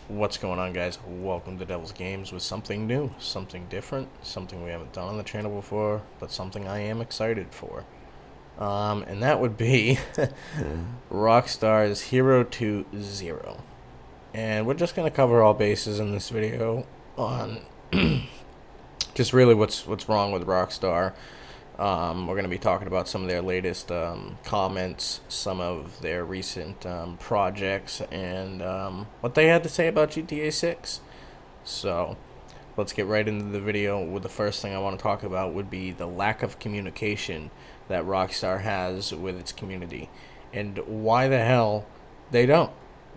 What's going on, guys? Welcome to Devil's Games with something new, something different, something we haven't done on the channel before, but something I am excited for. And that would be Rockstar's Hero to Zero. And we're just going to cover all bases in this video on just really what's wrong with Rockstar. We're going to be talking about some of their latest comments, some of their recent projects, and what they had to say about GTA 6. So, let's get right into the video. With the first thing I want to talk about would be the lack of communication that Rockstar has with its community, and why the hell they don't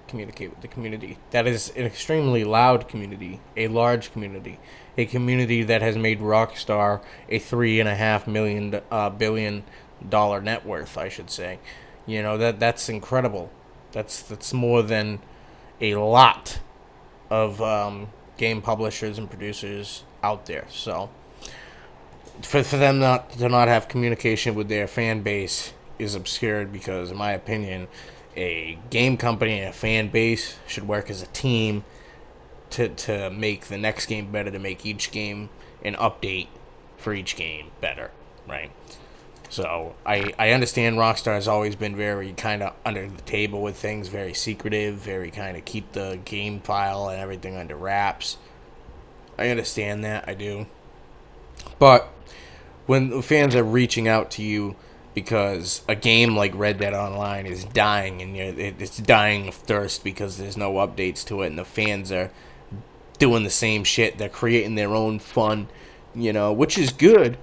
communicate with the community. That is an extremely loud community, a large community, a community that has made Rockstar a $3.5 billion net worth, I should say. You know that's incredible. That's more than a lot of game publishers and producers out there. So for them not to not have communication with their fan base is absurd because, in my opinion, a game company and a fan base should work as a team to make the next game better, to make each game an update for each game better, right? So I understand Rockstar has always been very kind of under the table with things, very secretive, very kind of keep the game file and everything under wraps. I understand that, I do. But when fans are reaching out to you because a game like Red Dead Online is dying and it's dying of thirst because there's no updates to it, and the fans are doing the same shit, they're creating their own fun, which is good,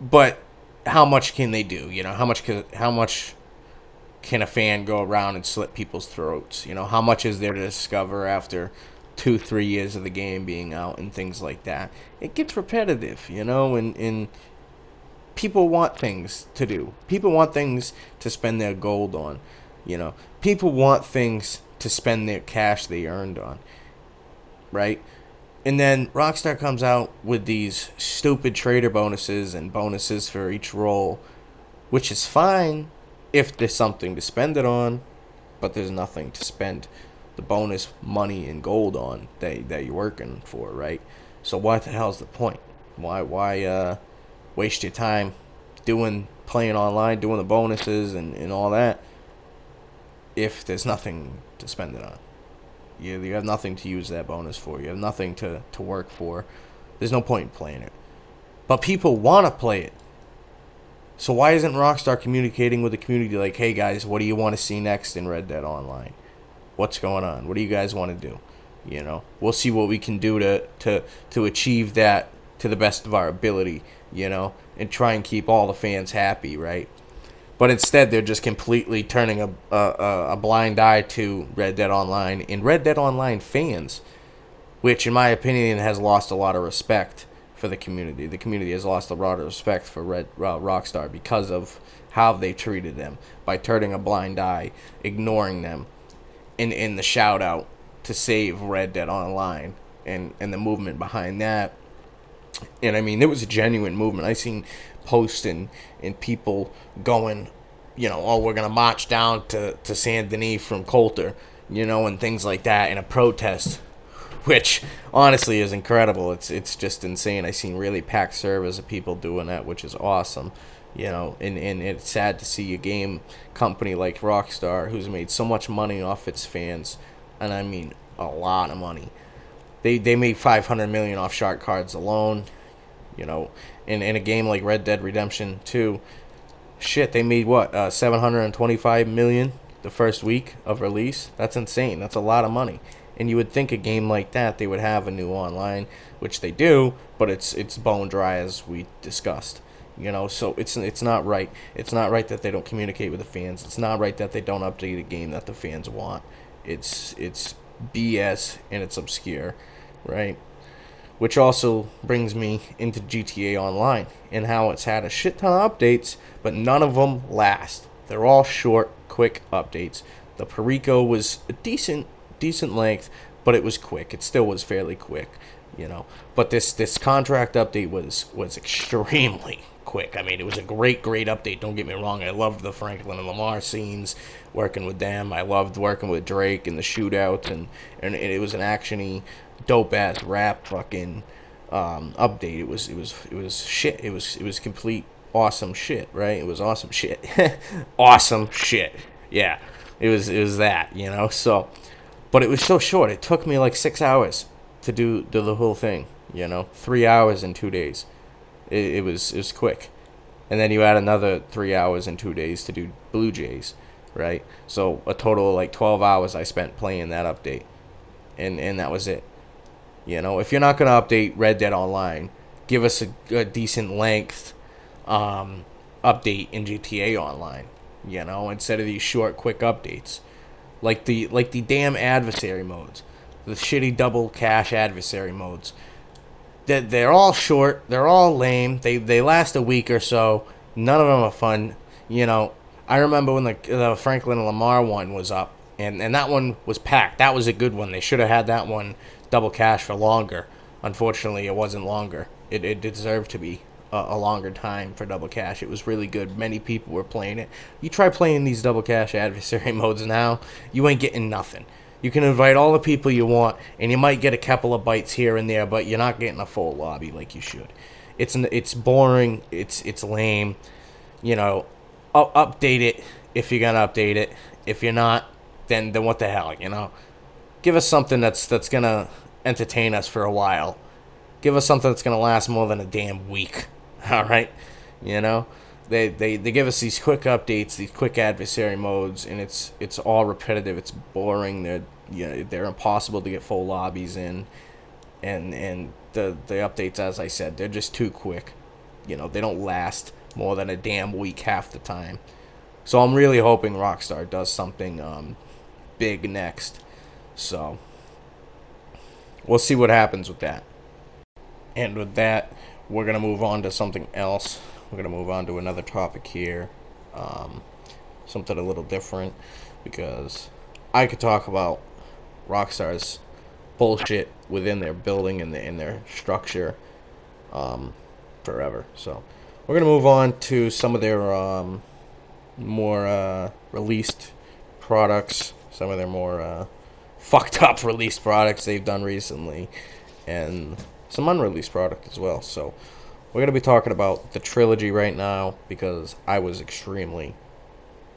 but how much can they do? How much can a fan go around and slit people's throats? How much is there to discover after 2-3 years of the game being out and things like that? It gets repetitive, and people want things to do. People want things to spend their gold on, People want things to spend their cash they earned on, right? And then Rockstar comes out with these stupid trader bonuses and bonuses for each role, which is fine if there's something to spend it on, but there's nothing to spend the bonus money and gold on that you're working for, right? So what the hell's the point? Why waste your time playing online, doing the bonuses and all that if there's nothing to spend it on? You have nothing to use that bonus for. You have nothing to work for. There's no point in playing it. But people want to play it. So why isn't Rockstar communicating with the community like, hey guys, what do you want to see next in Red Dead Online? What's going on? What do you guys want to do? We'll see what we can do to achieve that to the best of our ability, and try and keep all the fans happy, right? But instead, they're just completely turning a blind eye to Red Dead Online and Red Dead Online fans, which, in my opinion, has lost a lot of respect for the community. The community has lost a lot of respect for Rockstar because of how they treated them by turning a blind eye, ignoring them, in the shout out to save Red Dead Online and the movement behind that. And I mean, it was a genuine movement. I seen posts and people going, oh, we're gonna march down to Saint Denis from Coulter, and things like that in a protest, which honestly is incredible. It's just insane. I seen really packed servers of people doing that, which is awesome. And it's sad to see a game company like Rockstar, who's made so much money off its fans, and I mean a lot of money. They made 500 million off shark cards alone, in a game like Red Dead Redemption 2. Shit, they made what, 725 million the first week of release. That's insane. That's a lot of money. And you would think a game like that they would have a new online, which they do, but it's bone dry, as we discussed. So it's not right. It's not right that they don't communicate with the fans. It's not right that they don't update a game that the fans want. It's BS, and it's obscure, right? Which also brings me into GTA Online and how it's had a shit ton of updates, but none of them last. They're all short, quick updates. The Perico was a decent length, but it was quick. It still was fairly quick. you know. But this contract update was extremely quick. I mean, it was a great update. Don't get me wrong. I loved the Franklin and Lamar scenes, working with them. I loved working with Drake and the shootouts, and it was an actiony, dope ass rap fucking update. It was shit. It was complete awesome shit. Right? It was awesome shit. Awesome shit. Yeah. It was that, you know. So, but it was so short. It took me like 6 hours to do the whole thing. You know, 3 hours in 2 days. It was quick, and then you add another 3 hours in 2 days to do Blue Jays, right? So a total of like 12 hours I spent playing that update, and that was it. You know, if you're not gonna update Red Dead Online, give us a decent length update in GTA Online. You know, instead of these short, quick updates, like the damn adversary modes, the shitty double cash adversary modes. They're all short. They're all lame. They last a week or so. None of them are fun. You know, I remember when the Franklin and Lamar one was up, and that one was packed. That was a good one. They should have had that one double cash for longer. Unfortunately, it wasn't longer. It deserved to be a longer time for double cash. It was really good. Many people were playing it. You try playing these double cash adversary modes now, you ain't getting nothing. You can invite all the people you want, and you might get a couple of bites here and there, but you're not getting a full lobby like you should. It's boring. It's lame. You know, update it if you're gonna update it. If you're not, then what the hell? You know, give us something that's gonna entertain us for a while. Give us something that's gonna last more than a damn week. All right, you know. They give us these quick updates, these quick adversary modes, and it's all repetitive. It's boring. They're impossible to get full lobbies in, and the updates, as I said, they're just too quick. You know, they don't last more than a damn week half the time. So I'm really hoping Rockstar does something big next. So we'll see what happens with that. And with that, we're gonna move on to something else. We're gonna move on to another topic here, um, something a little different, because I could talk about Rockstar's bullshit within their building and in their structure um, forever. So we're gonna move on to some of their more released products, some of their more fucked up released products they've done recently, and some unreleased product as well. So we're going to be talking about the trilogy right now because I was extremely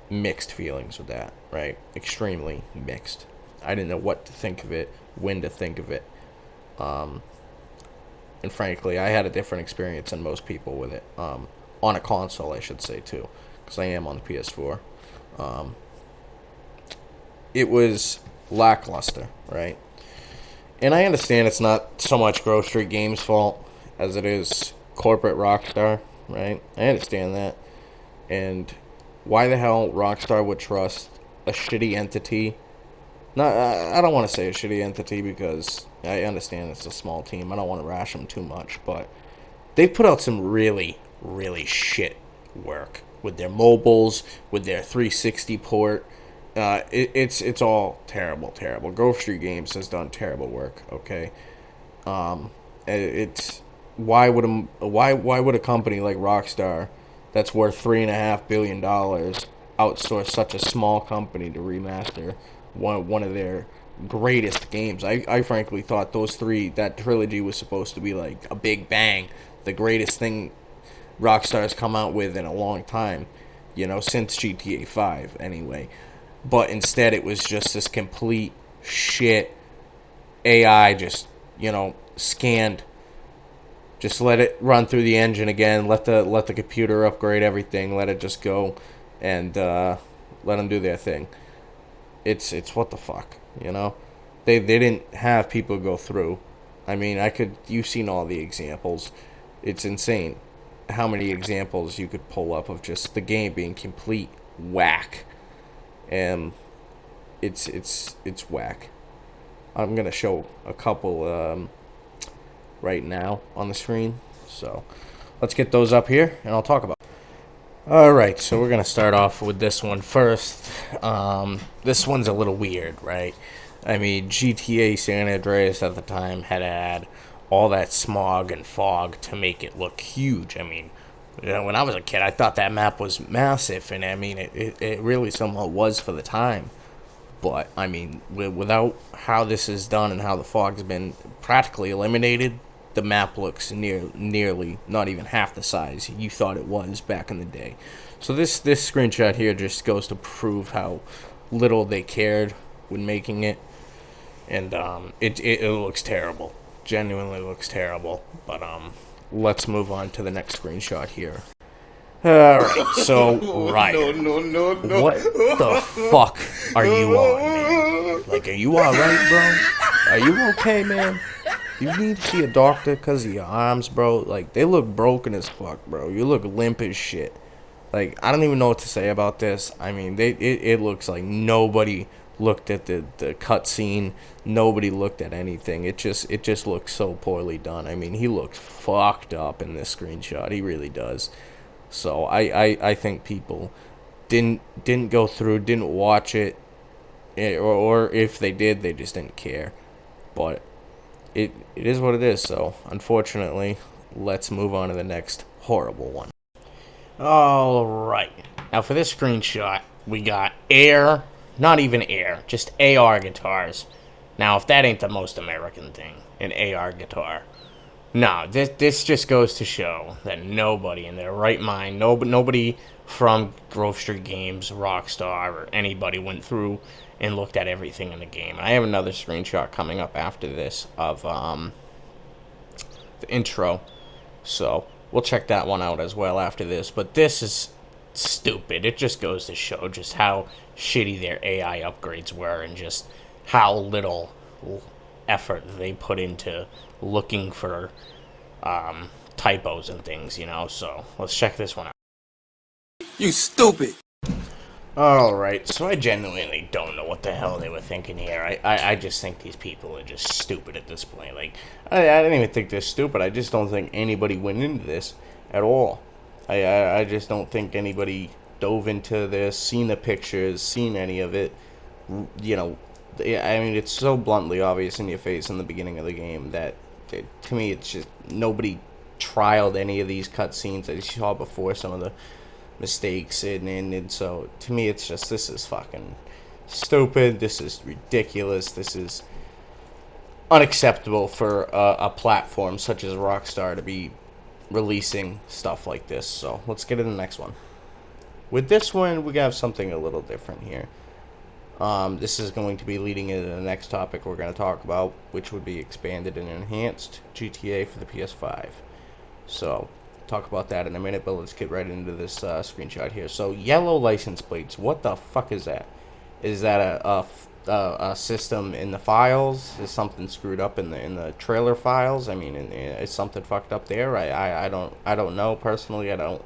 mixed feelings with that, right? Extremely mixed. I didn't know what to think of it, when to think of it. Um, and frankly, I had a different experience than most people with it. On a console, I should say, too, because I am on the PS4. Um, it was lackluster, right? And I understand it's not so much Grove Street Games' fault as it is corporate Rockstar, right? I understand that. And why the hell Rockstar would trust a shitty entity? Not, I don't want to say a shitty entity because I understand it's a small team. I don't want to rash them too much, but they put out some really shit work with their mobiles, with their 360 port. It's all terrible. Grove Street Games has done terrible work. Okay, it's why would a company like Rockstar, that's worth $3.5 billion, outsource such a small company to remaster one of their greatest games? I frankly thought that trilogy was supposed to be like a big bang, the greatest thing Rockstar's come out with in a long time, you know, since GTA 5 anyway. But instead it was just this complete shit. AI just, scanned. Just let it run through the engine again. Let the computer upgrade everything. Let it just go, and let them do their thing. It's what the fuck, you know? They didn't have people go through. I mean, you've seen all the examples. It's insane how many examples you could pull up of just the game being complete whack, and it's whack. I'm gonna show a couple right now on the screen. So let's get those up here, and I'll talk about it. All right, so we're gonna start off with this one first. This one's a little weird, right? I mean, GTA San Andreas at the time had all that smog and fog to make it look huge. I mean, when I was a kid, I thought that map was massive, and I mean, it really somehow was for the time. But I mean, without how this is done and how the fog's been practically eliminated, the map looks nearly not even half the size you thought it was back in the day. So this screenshot here just goes to prove how little they cared when making it, and it looks terrible. Genuinely looks terrible. But let's move on to the next screenshot here. All right, so Ryder, what the fuck are you on, man? Like, are you all right, bro? Are you okay, man? You need to see a doctor because of your arms, bro. Like, they look broken as fuck, bro. You look limp as shit. Like, I don't even know what to say about this. I mean, it looks like nobody looked at the cutscene. Nobody looked at anything. It just looks so poorly done. I mean, he looks fucked up in this screenshot. He really does. So I think people didn't go through, didn't watch it, or if they did, they just didn't care. But it is what it is. So unfortunately, let's move on to the next horrible one. All right. Now for this screenshot, we got air, not even air, just AR guitars. Now if that ain't the most American thing, an AR guitar. No, this just goes to show that nobody in their right mind, nobody from Grove Street Games, Rockstar, or anybody went through and looked at everything in the game. I have another screenshot coming up after this of the intro, so we'll check that one out as well after this. But this is stupid. It just goes to show just how shitty their AI upgrades were and just how little effort they put into looking for typos and things, you know. So let's check this one out. You stupid. Alright, so I genuinely don't know what the hell they were thinking here. I just think these people are just stupid at this point. Like, I don't even think they're stupid. I just don't think anybody went into this at all. I just don't think anybody dove into this, seen the pictures, seen any of it. You know, I mean, it's so bluntly obvious in your face in the beginning of the game that, to me, it's just nobody trialed any of these cutscenes that you saw before, some of the mistakes, and so to me it's just, this is fucking stupid, this is ridiculous, this is unacceptable for a platform such as Rockstar to be releasing stuff like this. So let's get to the next one. With this one we have something a little different here. This is going to be leading into the next topic we're going to talk about, which would be expanded and enhanced GTA for the PS5. So talk about that in a minute, but let's get right into this screenshot here. So yellow license plates, what the fuck is that? Is that a system in the files? Is something screwed up in the trailer files? I mean, is something fucked up there? I don't know personally. I don't.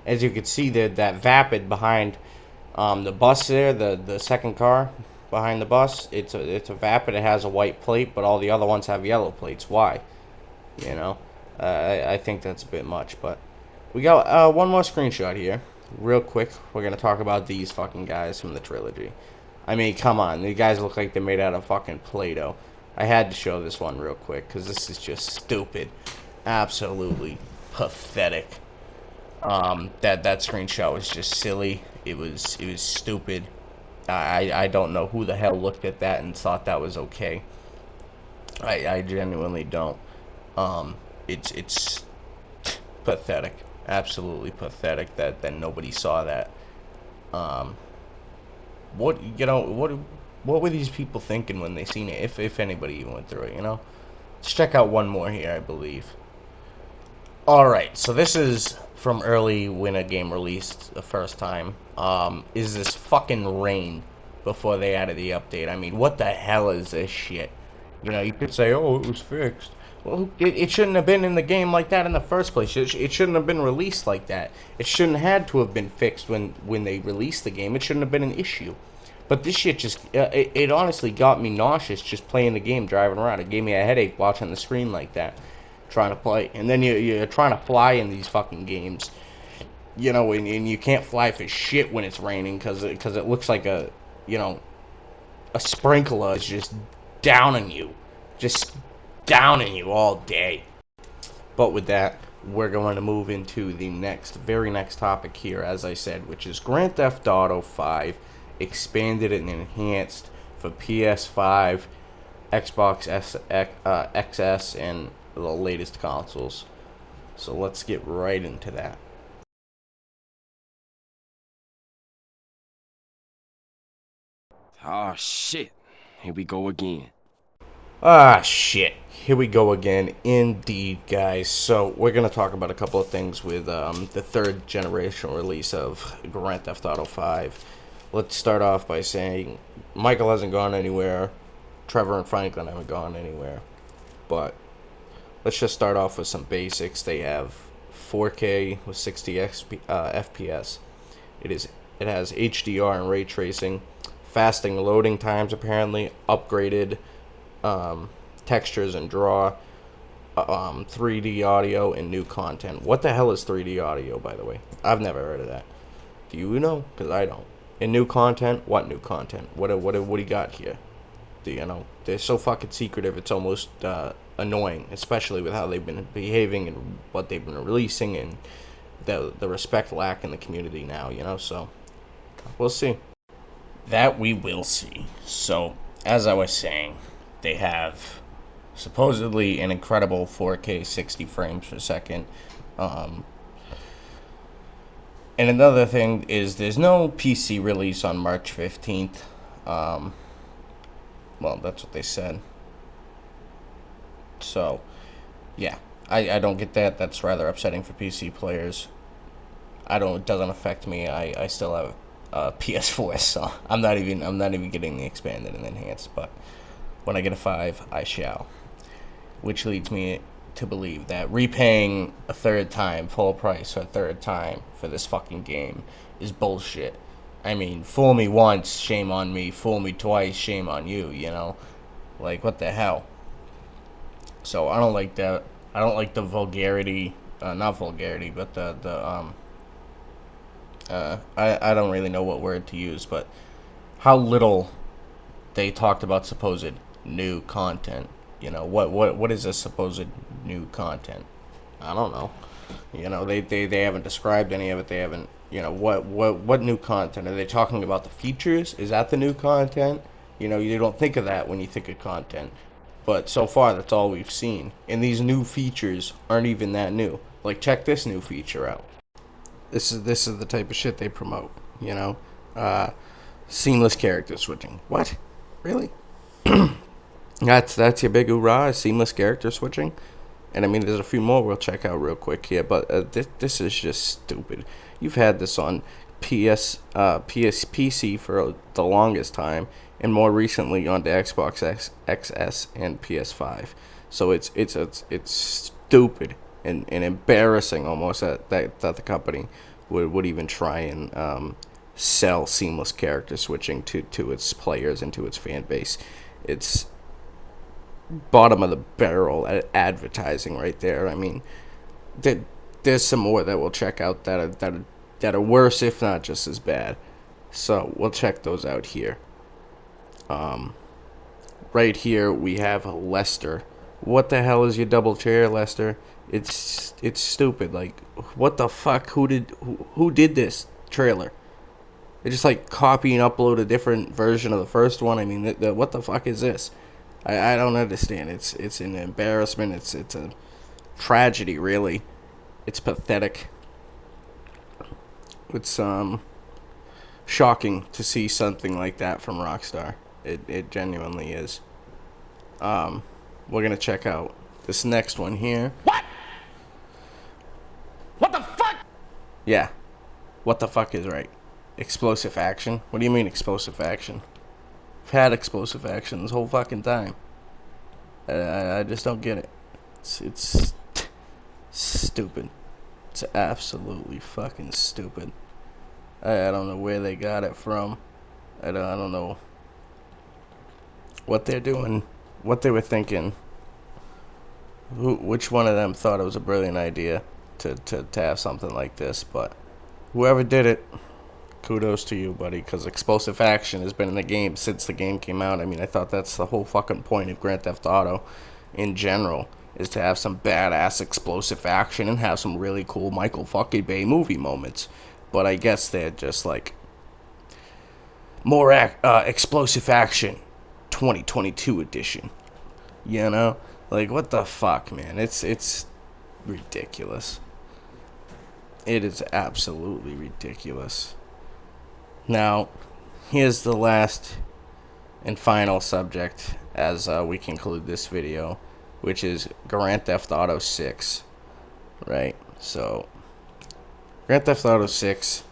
As you can see there, that Vapid behind the bus there, the second car behind the bus, it's a Vapid. It has a white plate, but all the other ones have yellow plates. Why? You know. I think that's a bit much, but we got one more screenshot here. Real quick, we're going to talk about these fucking guys from the trilogy. I mean, come on. These guys look like they're made out of fucking Play-Doh. I had to show this one real quick, because this is just stupid. Absolutely pathetic. That screenshot was just silly. It was stupid. I don't know who the hell looked at that and thought that was okay. I genuinely don't. It's pathetic, absolutely pathetic that nobody saw that. What were these people thinking when they seen it? If anybody even went through it, you know. Let's check out one more here, I believe. All right, so this is from early when a game released the first time. Is this fucking rain before they added the update? I mean, what the hell is this shit? You know, you could say, oh, it was fixed. Well, it shouldn't have been in the game like that in the first place. It shouldn't have been released like that. It shouldn't have had to have been fixed when they released the game. It shouldn't have been an issue. But this shit just, it honestly got me nauseous just playing the game, driving around. It gave me a headache watching the screen like that, trying to play. And then you're trying to fly in these fucking games, you know, and you can't fly for shit when it's raining because it looks like a sprinkler is just downing you. Just downing you all day. But with that, we're going to move into the very next topic here, as I said, which is Grand Theft Auto 5 expanded and enhanced for PS5, Xbox XS, and the latest consoles. So let's get right into that. Oh shit. Here we go again. Ah, shit. Here we go again. Indeed, guys. So, we're going to talk about a couple of things with the third generation release of Grand Theft Auto 5. Let's start off by saying Michael hasn't gone anywhere. Trevor and Franklin haven't gone anywhere. But let's just start off with some basics. They have 4K with 60 FPS. It has HDR and ray tracing, fasting loading times apparently, upgraded textures and draw, 3D audio, and new content. What the hell is 3D audio, by the way? I've never heard of that. Do you know? Because I don't. And new content? What new content? What do you got here? Do you know? They're so fucking secretive. It's almost annoying, especially with how they've been behaving and what they've been releasing and the respect lack in the community now. You know, so we'll see. That we will see. So, as I was saying, they have supposedly an incredible 4K 60 frames per second. And another thing is there's no PC release on March 15th. Well, that's what they said. So, yeah, I don't get that. That's rather upsetting for PC players. It doesn't affect me. I still have PS4, so I'm not even getting the expanded and enhanced, but when I get a 5, I shall. Which leads me to believe that repaying a third time, full price for a third time for this fucking game is bullshit. I mean, fool me once, shame on me. Fool me twice, shame on you, you know? Like, what the hell? So, I don't like that. I don't like the vulgarity, not vulgarity, but I don't really know what word to use, but how little they talked about supposed new content. You know, what is this supposed new content? I don't know. You know, they haven't described any of it. They haven't, you know, what new content? Are they talking about the features? Is that the new content? You know, you don't think of that when you think of content. But so far, that's all we've seen. And these new features aren't even that new. Like, check this new feature out. This is the type of shit they promote. You know, seamless character switching. What? Really? That's your big hoorah, seamless character switching. And I mean, there's a few more we'll check out real quick here, but this is just stupid. You've had this on PC for the longest time, and more recently on the Xbox XS and PS5. So it's stupid and embarrassing almost that the company would even try and sell seamless character switching to its players and to its fan base. It's bottom of the barrel advertising right there. I mean, there's some more that we'll check out that are worse, if not just as bad. So we'll check those out here. Right here we have Lester. What the hell is your double chair, Lester? It's stupid. Like, what the fuck? Who did this trailer? They just like copy and upload a different version of the first one. I mean, what the fuck is this? I don't understand. It's an embarrassment. It's a tragedy, really. It's pathetic. It's shocking to see something like that from Rockstar. It genuinely is. We're gonna check out this next one here. What the fuck? Yeah, what the fuck is right? Explosive action? What do you mean explosive action? I've had explosive action this whole fucking time. I just don't get it. It's stupid. It's absolutely fucking stupid. I don't know where they got it from. I don't know what they're doing, what they were thinking. Which one of them thought it was a brilliant idea to have something like this? But whoever did it, kudos to you, buddy, because explosive action has been in the game since the game came out. I mean, I thought that's the whole fucking point of Grand Theft Auto. in general is to have some badass explosive action and have some really cool Michael fucking Bay movie moments. But I guess they're just like more explosive action 2022 edition. You know? Like, what the fuck, man? It's ridiculous. It is absolutely ridiculous. Now, here's the last and final subject as we conclude this video, which is Grand Theft Auto 6. Right? So, Grand Theft Auto 6,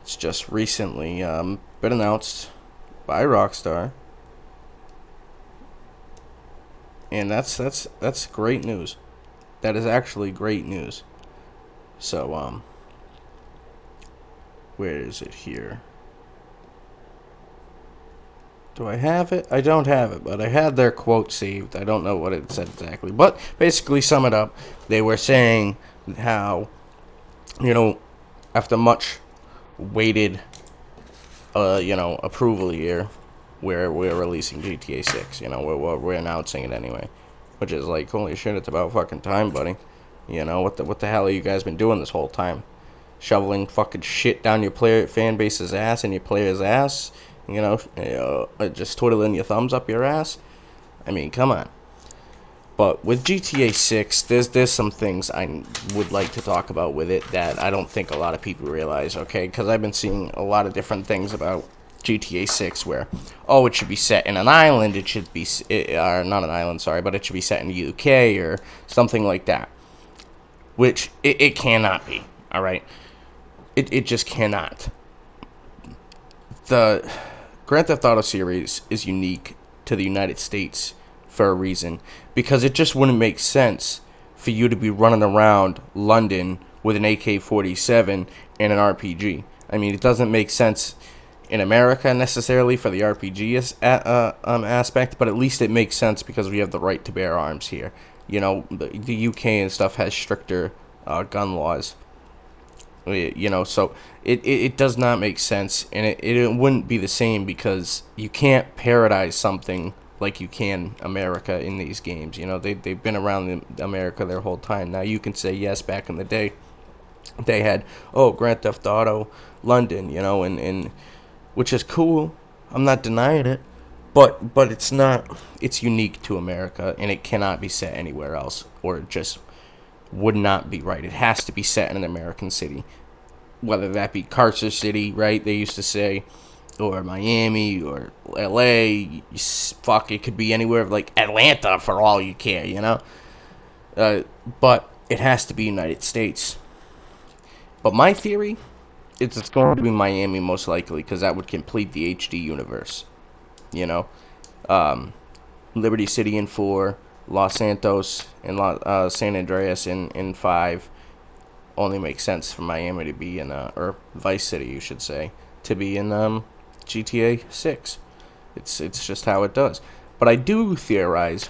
it's just recently been announced by Rockstar. And that's great news. That is actually great news. So, where is it here? Do I have it? I don't have it, but I had their quote saved. I don't know what it said exactly. But basically, sum it up, they were saying how, after much waited, approval here, we're releasing GTA 6. We're announcing it anyway. Which is like, holy shit, it's about fucking time, buddy. What the hell have you guys been doing this whole time? Shoveling fucking shit down your fan base's ass and your player's ass? Just twiddling your thumbs up your ass? I mean, come on. But with GTA 6, there's some things I would like to talk about with it that I don't think a lot of people realize, okay? Because I've been seeing a lot of different things about GTA 6 where, it should be set in an island, it should be, or not an island, sorry, but it should be set in the UK or something like that. Which, it cannot be, alright? It just cannot. The Grand Theft Auto series is unique to the United States for a reason, because it just wouldn't make sense for you to be running around London with an AK-47 and an RPG. I mean, it doesn't make sense in America necessarily for the RPG aspect, but at least it makes sense because we have the right to bear arms here. The UK and stuff has stricter gun laws. So it does not make sense, and it wouldn't be the same because you can't parodize something like you can America in these games. They've been around America their whole time. Now you can say, yes, back in the day, they had, Grand Theft Auto London, and which is cool. I'm not denying it, but it's not. It's unique to America, and it cannot be set anywhere else, or it just would not be right. It has to be set in an American city, whether that be Carcer City, right? They used to say, or Miami, or LA. Fuck, it could be anywhere, like Atlanta for all you care, but it has to be United States. But my theory is it's going to be Miami most likely, because that would complete the HD universe. Liberty City in 4, Los Santos and San Andreas in 5 only makes sense for Miami to be in, or Vice City, you should say, to be in GTA 6. It's just how it does. But I do theorize,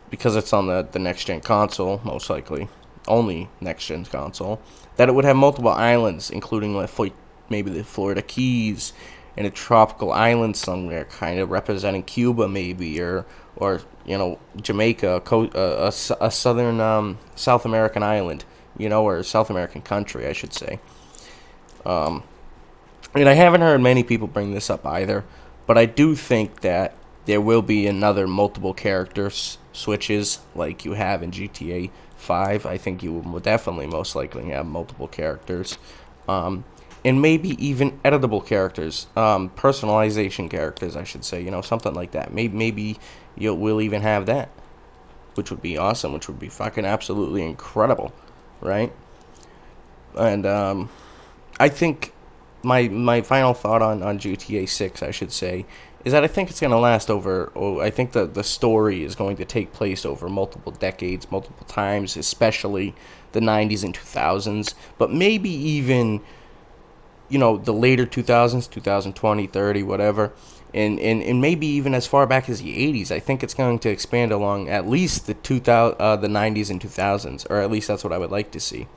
because it's on the next-gen console, most likely, only next-gen console, that it would have multiple islands, including maybe the Florida Keys, and a tropical island somewhere, kind of representing Cuba, maybe, or Jamaica, a southern South American island, or South American country, I should say. And I haven't heard many people bring this up either, but I do think that there will be another multiple characters switches like you have in GTA 5. I think you will definitely most likely have multiple characters. And maybe even editable characters, personalization characters, I should say, something like that. Maybe we'll even have that, which would be awesome, which would be fucking absolutely incredible, right? And I think my final thought on GTA 6, I should say, is that I think it's going to last I think the story is going to take place over multiple decades, multiple times, especially the 90s and 2000s, but maybe even the later 2000s, 2020, 30, whatever, and maybe even as far back as the 80s. I think it's going to expand along at least the 90s and 2000s, or at least that's what I would like to see.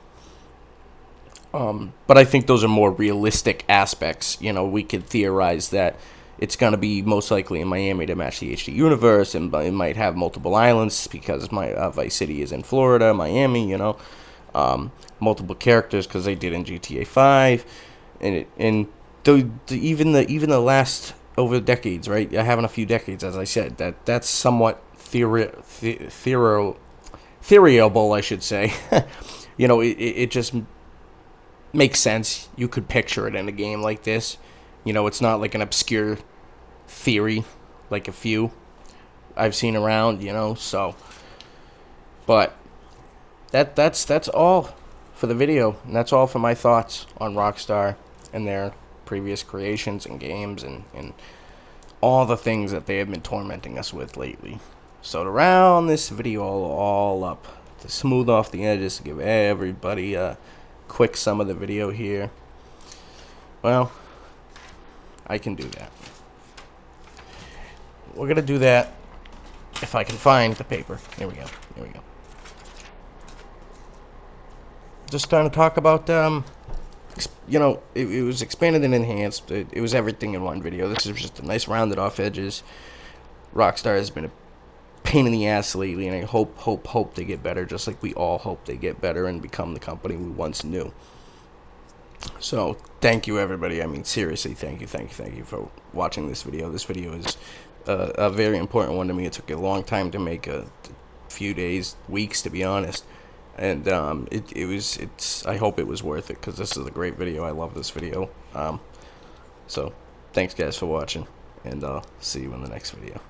But I think those are more realistic aspects. We could theorize that it's gonna be most likely in Miami to match the HD universe, and it might have multiple islands because my Vice City is in Florida, Miami, multiple characters because they did in GTA 5, and even the last over decades, right? Having a few decades, as I said, that's somewhat theoreable, I should say. It just makes sense. You could picture it in a game like this. It's not like an obscure theory like a few I've seen around. So, but that's all for the video, and that's all for my thoughts on Rockstar and their previous creations and games and all the things that they have been tormenting us with lately. So to round this video all up, to smooth off the edges, to give everybody a quick sum of the video here, well, I can do that. We're going to do that if I can find the paper. Here we go. Just trying to talk about, it was expanded and enhanced. It was everything in one video. This is just a nice rounded off edges. Rockstar has been a pain in the ass lately, and I hope they get better, just like we all hope they get better and become the company we once knew. So thank you, everybody. I mean, seriously, thank you for watching this video. This video is a very important one to me. It took a long time to make, a few days, weeks, to be honest. And I hope it was worth it, because this is a great video. I love this video. So thanks guys for watching, and I'll see you in the next video.